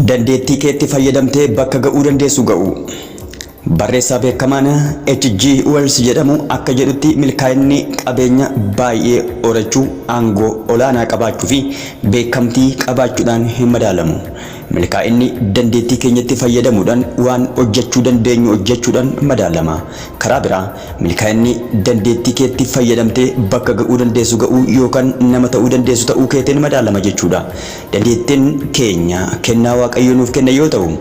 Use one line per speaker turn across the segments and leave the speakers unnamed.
Dandeettii keetti fayyadamtee bakka ga'uu dandeessu ga'u. Barreessaa beekamaan H.G. Wells jedhamu akka jedhutti milkaa'inni qabeenya baay'ee horachuu, aangoo olaanaa qabaachuu fi beekamtii qabaachuudhaan hin madaalamu. Milkaa'inni dandeettii keenyatti fayyadamuudhaan waan hojjechuu dandeenyu hojjechuudhaan madaalama. Karaa biraa milkaa'inni dandeettii keetti fayyadamtee bakka ga'uu dandeessu ga'uu yookaan nama ta'uu dandeessu ta'uu keetiin madaalama jechuudha. Dandeettiin keenya kennaa Waaqayyo nuuf kenne yoo ta'u,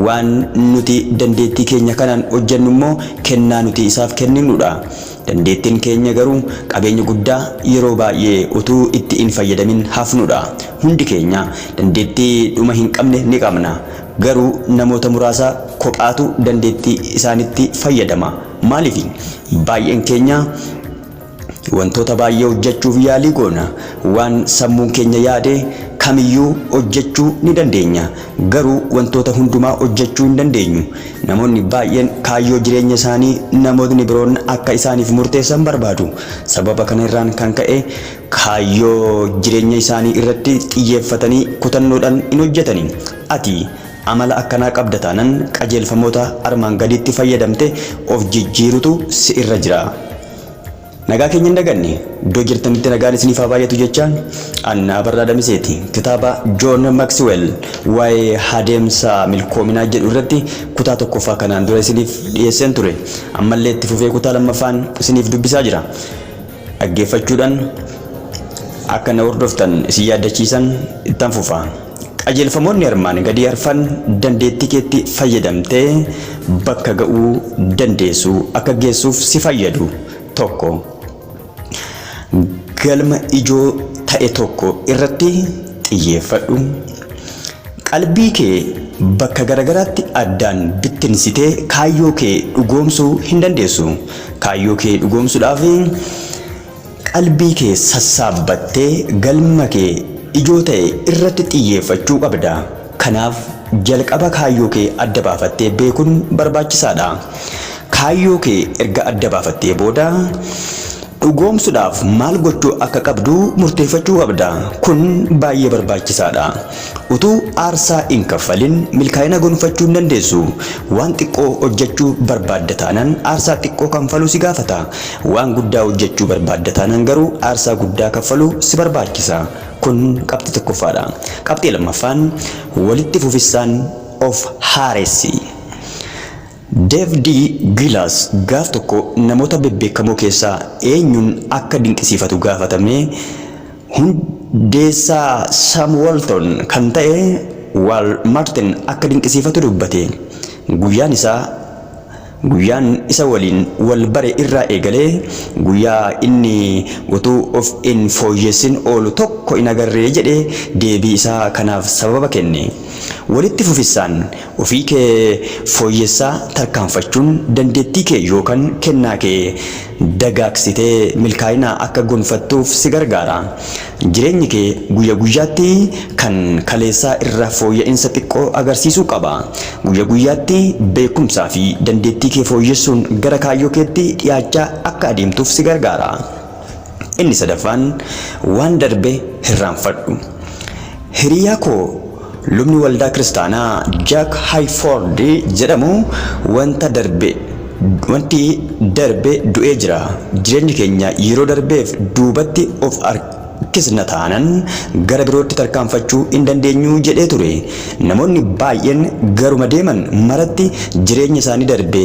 waan nuti dandeettii keenya kanaan hojjennu immoo kennaa nuti isaaf kenninudha. Dandeettiin keenya garuu qabeenya guddaa yeroo baay'ee utuu itti hin fayyadamin hafnudha. Hundi keenya dandeettii dhuma hin qabne ni qabna. Garuu namoota muraasa kophaatu dandeettii isaanitti fayyadama. Maaliif? Baay'een keenya wantoota baay'ee hojjechuuf yaalii goona. Waan sammuun keenya yaade kamiyyuu hojjechuu ni dandeenya. Garuu wantoota hundumaa hojjechuu hin dandeenyu. Namoonni baay'een kaayyoo jireenya isaanii namoonni biroon akka isaaniif murteessan barbaadu. Sababa kana irraan kan ka'e kaayyoo jireenya isaanii irratti xiyyeeffatanii kutannoodhaan hin hojjetani. Ati amala akkanaa qabda taanaan qajeelfamoota armaan gadiitti fayyadamte of jijjiirutu si irra jira. Nagaa keenya hin daganne iddoo jirtanitti nagaan isiniif haa baay'atu jechaan Annaa Barraa Damiseeti kitaaba John Maxwell waa'ee adeemsa milkoominaa jedhu irratti kutaa tokkoffaa kanaan dura isiniif dhiyeesseen ture. Ammallee itti fufee kutaa lammaffaan isiniif dubbisaa jira. Dhaggeeffachuudhaan akka na hordoftan isin yaadachiisan ittaan fufa. Qajeelfamoonni armaan gadii arfan dandeettii keetti fayyadamtee bakka ga'uu dandeessu akka geessuuf si fayyadu. Tokko, galma ijoo ta'e tokko irratti xiyyeeffadhu. Qalbii kee bakka garagaraatti addaan bittinsitee kaayyoo kee dhugoomsuu hin dandeessu. Kaayyoo kee dhugoomsuudhaaf qalbii kee sassaabbattee galma kee ijoo ta'e irratti xiyyeeffachuu qabda. Kanaaf jalqaba kaayyoo kee adda baafattee beekuun barbaachisaadha. Kaayyoo kee erga adda baafattee booda dhugoomsuudhaaf maal gochuu akka qabdu murteeffachuu qabda. Kun baay'ee barbaachisaadha. Utuu aarsaa hin kaffalin milkaa'ina gonfachuu hin dandeessu. Waan xiqqoo hojjechuu barbaadda taanaan aarsaa xiqqoo kaffaluu si gaafata. Waan guddaa hojjechuu barbaadda taanaan garuu aarsaa guddaa kaffaluu si barbaachisa. Kun qabxii tokkoffaadha. Qabxii lammaffaan walitti fufissaan of haaressi. David Gilas gaaf tokko namoota bebbeekamoo keessaa eenyuun akka dinqisiifatu gaafatamee hundeessaa Sam Walton kan ta'e Martin akka dinqisiifatu dubbate. Guyyaan isa waliin wal bare irraa eegalee guyyaa inni utuu of hin fooyyessin oolu tokko hin agarree jedhee deebii isaa kanaaf sababa kenne. Walitti fufissaan ofii kee fooyyessaa tarkaanfachuun dandeettii kee yookaan kennaa kee dagaagsitee milkaa'ina akka gonfattuuf si gargaara. Jireenyi kee guyya guyyaatti kan kaleessaa irra fooyya'insa xiqqoo agarsiisuu qaba. Guyya guyyaatti beekumsaa fi dandeettii kee fooyyessuun gara kaayyoo keetti dhiyaachaa akka adeemtuuf si gargaara. Inni sadaffaan waan darbe hirraanfadhu. Hiriyaa koo lubni waldaa kiristaanaa Jack Hayford jedhamu wanti darbe du'ee jira. Jireenyi keenya yeroo darbeef duubatti of harkisna taanaan gara birootti tarkaanfachuu hin dandeenyu jedhee ture. Namoonni baay'een garuma deeman maratti jireenya isaanii darbe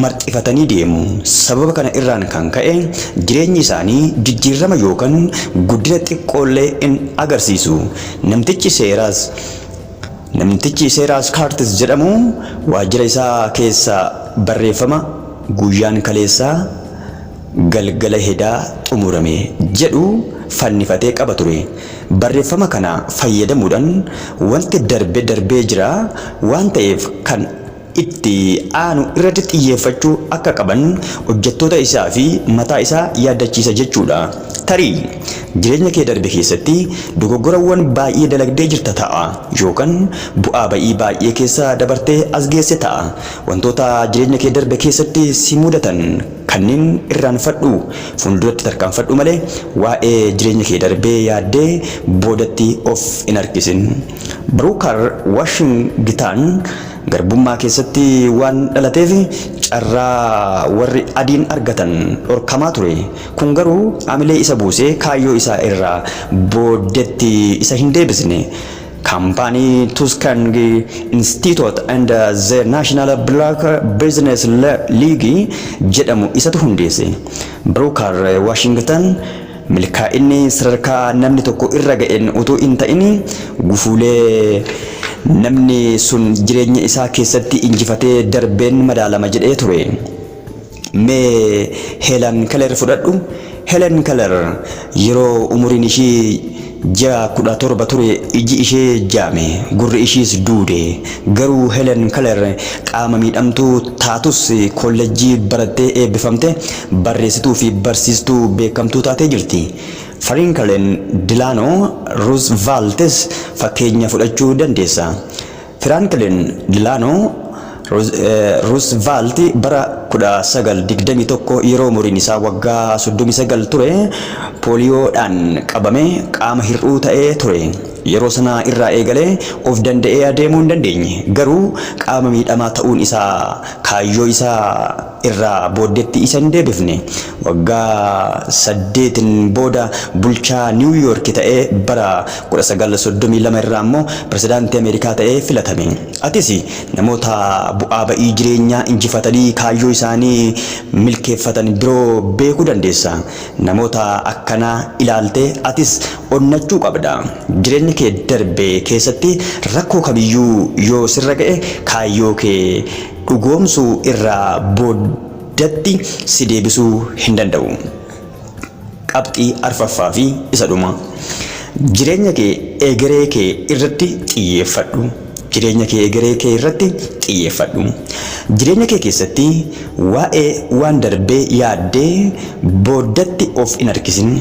marxifatanii deemu. Sababa kana irraan kan ka'e jireenyi isaanii jijjiirama yookaan guddina xiqqoollee hin agarsiisu. Namtichi seeraas Kaartis jedhamu waajjira isaa keessa barreeffama guyyaan kaleessaa galgala hedaa xumurame jedhu fannifatee qaba ture. Barreeffama kana fayyadamuudhaan wanti darbee jira waan ta'eef kan itti aanu irratti xiyyeeffachuu akka qaban hojjettoota isaa fi mataa isaa yaadachiisa jechuudha. Tarii jireenya kee darbe keessatti dogoggorawwan baay'ee dalagdee jirta ta'a yookaan bu'aa ba'ii baay'ee keessa dabartee as geesse ta'a. Wantoota jireenya kee darbe keessatti si mudatan kanneen irraanfadhu fuulduratti tarkaanfadhu malee waa'ee jireenya kee darbee yaaddee boodatti of hin harkisin. Brooker Washington garbummaa keessatti waan dhalateef carraa warri adiin argatan dhorkamaa ture. Kun garuu amilee isa buusee kaayyoo isaa irraa booddetti isa hin deebisne. Company Tuscan Institute and the National Black Business League jedhamu isatu hundeesse. Brooker Washington milkaa'inni sadarkaa namni tokko irra ga'een utuu hin ta'in gufuulee namni sun jireenya isaa keessatti injifatee darbeen madaalama jedhee ture. Mee Helen Keller fudhadhu. Helen Keller yeroo umuriin ishii 17 ture iji ishee jaame, gurri ishiis duude. Garuu Helen Keller qaama miidhamtuu taatus kolleejjii barattee eebbifamte barreessituu fi barsiistuu beekamtuu taatee jirti. Franklin Delano Rooseveltis fakkeenya fudhachuu dandeessa. Franklin Delano Roosevelt bara 1921 yeroo umuriin isaa waggaa 39 ture pooliyoodhaan qabame qaama hir'uu ta'ee ture. Yeroo sana irraa eegalee of danda'ee adeemuu hin dandeenye. Garuu qaama miidhamaa ta'uun isaa kaayyoo isaa irraa booddeetti isa hin deebifne. Waggaa 8 booda bulchaa New York ta'ee bara 1932 irraa immoo pirezidaantii Ameerikaa ta'ee filatame. Atis namoota bu'aa ba'ii jireenyaa injifatanii kaayyoo isaanii milkeeffatan biroo beekuu dandeessa. Namoota akkanaa ilaaltee atis onnachuu qabda. Jireenya kee darbee keessatti rakkoo kamiyyuu yoo sirra ga'e kaayyoo kee dhugoomsuu irraa booddatti si deebisuu hin danda'u. Qabxii arfaffaa fi isa dhuma. Jireenya kee egeree kee irratti xiyyeeffadhu. Jireenya kee egeree kee irratti xiyyeeffadhu. Jireenya kee keessatti waa'ee waan darbee yaaddee booddatti of hin harkisin.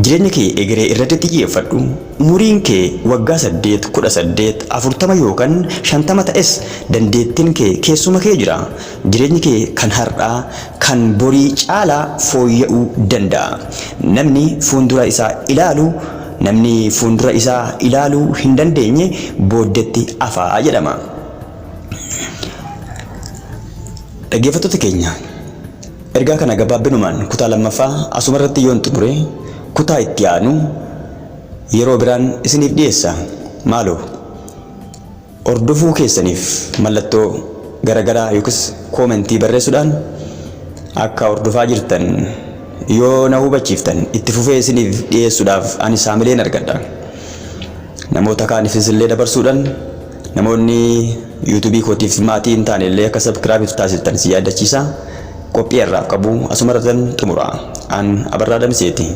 Jireenya kee egeree irratti xiyyeeffadhu. Umuriin kee waggaa 8, 18, 40 yookaan 50 ta'es dandeettiin kee keessuma kee jira. Jireenyi kee kan har'aa kan borii caalaa fooyya'uu danda'a. Namni fuuldura isaa ilaaluu hin dandeenye booddeetti afaa jedhama. Dhaggeeffattoota keenya, ergaa kana gabaabbinumaan kutaa lammaffaa asuma irratti yoon xumure kutaa itti aanu yeroo biraan isiniif dhiyeessa. Maaloo hordofuu keessaniif mallattoo garagaraa yookiis koomentii barreessuudhaan akka hordofaa jirtan yoo na hubachiiftan itti fufee isiniif dhiyeessuudhaaf ani saamileen argadha. Namoota kaaniifis illee dabarsuudhaan namoonni yuutuubii kootiif maatii hin taane illee akka sabskiraayib taasistan si yaadachiisa. Qophii irraa qabu asuma irratti xumura. An Abarraa Damseeti.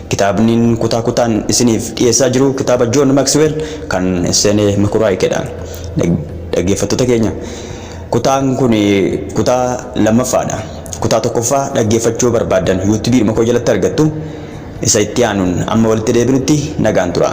Kitaabni kutaa kutaan isiniif dhiyeessaa jiru kitaaba John Maxwell kan seenee Mikuraa dhaggeeffattoota keenya. Kutaan kun kutaa lammaffaadha. Kutaa tokkoffaa dhaggeeffachuu barbaadan yuutuubii koo jalatti argattu. Isa itti aanuun amma walitti deebinutti nagaan tura.